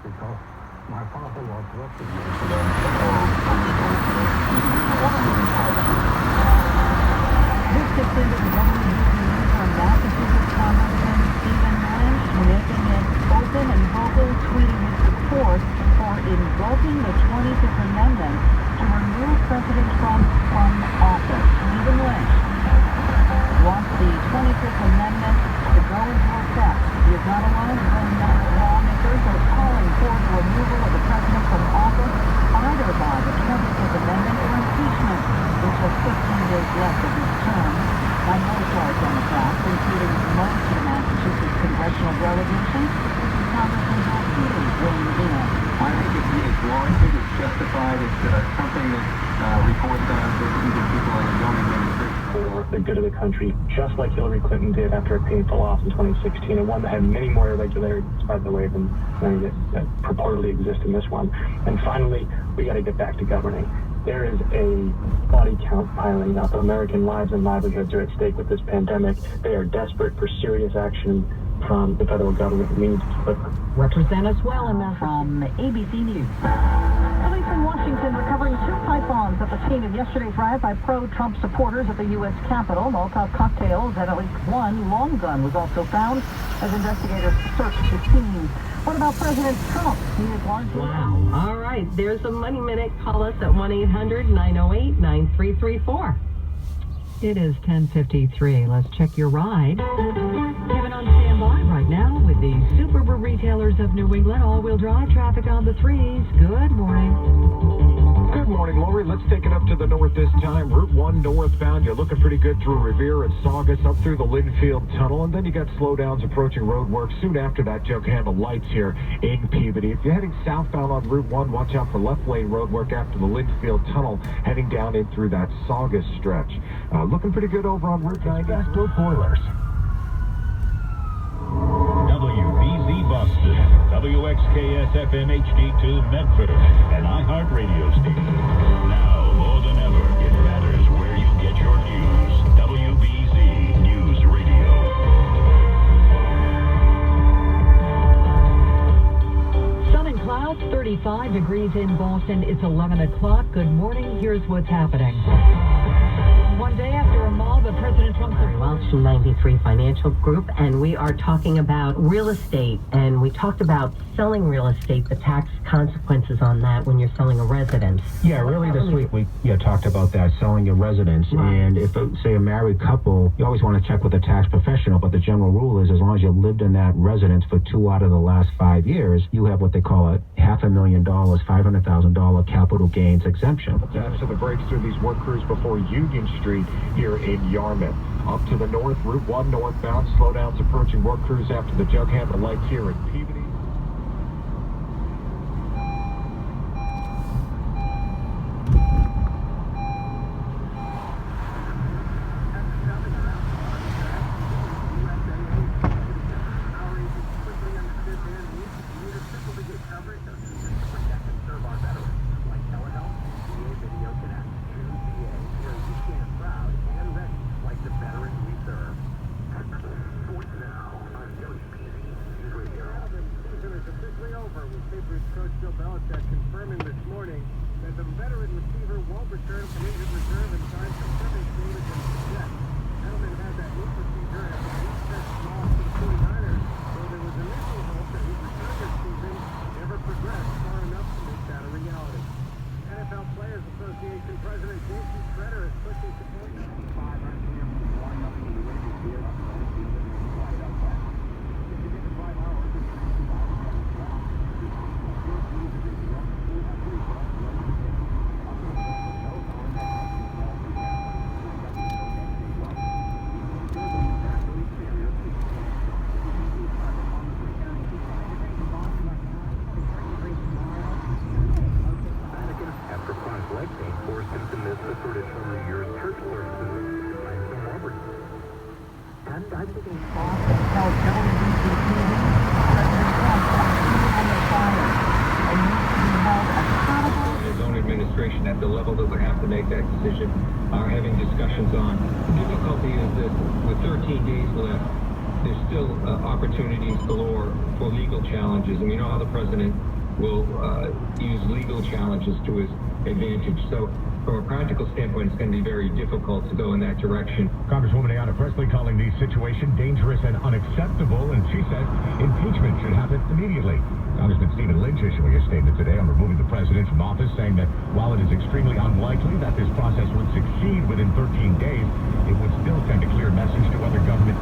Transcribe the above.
because my father was working. This defended the government meeting from Massachusetts Congressman Stephen Lynch, making it open and vocal, tweeting his support for invoking the 25th Amendment to remove President Trump from office. Stephen Lynch wants the 25th Amendment to go into effect. He is not alone. Lawmakers are calling for the removal of the president from office, either by the 25th Amendment or impeachment, which has 15 days left of his term, by most large Democrats, including most of the Massachusetts congressional delegation. This is Congressman Dorchester weighing in. I think it's warranted, it's justified, it's something that reports on to people like the young administration. For the good of the country, just like Hillary Clinton did after a painful loss in 2016, and one that had many more irregularities, by the way, than any that purportedly exist in this one. And finally, we got to get back to governing. There is a body count piling up. American lives and livelihoods are at stake with this pandemic. They are desperate for serious action from the federal government. We need to deliver. Represent us well in that from ABC News. Police in Washington recovering 2 pipe bombs at the scene of yesterday's riot by pro-Trump supporters at the U.S. Capitol. Molotov cocktails and at least one long gun was also found as investigators searched the scene. What about President Trump? He is largely... Wow. All right. There's a Money Minute. Call us at 1-800-908-9334. It is 10:53. Let's check your ride. Kevin on standby right now with the Subaru retailers of New England. All-wheel drive traffic on the 3s. Good morning. Good morning, Lori. Let's take it up to the north this time. Route 1 northbound. You're looking pretty good through Revere and Saugus, up through the Linfield Tunnel, and then you got slowdowns approaching road work. Soon after that, jug handle lights here in Peabody. If you're heading southbound on Route 1, watch out for left lane road work after the Linfield Tunnel, heading down in through that Saugus stretch. Looking pretty good over on Route 90. Dorchester boilers. WBZ Boston, WXKS-FM HD2 Medford, an iHeart radio station. Now, more than ever, it matters where you get your news. WBZ News Radio. Sun and clouds, 35 degrees in Boston. It's 11 o'clock. Good morning. Here's what's happening. One day after a mob of President Trump's... Welch 93 Financial Group, and we are talking about real estate, and we talked about selling real estate, the tax consequences on that when you're selling a residence. Yeah, really this week we talked about that, selling your residence, right. And if, say, a married couple, you always want to check with a tax professional, but the general rule is as long as you lived in that residence for 2 out of the last 5 years, you have what they call a $500,000, $500,000 capital gains exemption. After the breaks through these work crews before Union Street here in Yarmouth. Up to the north, Route 1 northbound, slowdowns approaching work crews after the jug handle lights here in Peabody. Confirming this morning that the veteran receiver won't return from injured reserve in time for service date against the Jets. Edelman had that knee procedure after the East loss to the 49ers, though there was initial hope that his return this season never progressed far enough to make that a reality. NFL Players Association President Jason Schroeder is pushing support. 5 RPM to 1 up in the Wavy Field. Leg pain forced him to miss the traditional New Year's church services behind some Auburn. And I'm thinking Boston tells WBC TV President Trump on the fire and needs to be held accountable. His own administration at the level that would have to make that decision are having discussions on. The difficulty is that with 13 days left, there's still opportunities galore for legal challenges, and we know how the president will use legal challenges to his advantage. So from a practical standpoint, it's going to be very difficult to go in that direction. Congresswoman Ayanna Pressley calling the situation dangerous and unacceptable, and she says impeachment should happen immediately. Congressman Stephen Lynch issuing a statement today on removing the president from office, saying that while it is extremely unlikely that this process would succeed within 13 days, it would still send a clear message to other government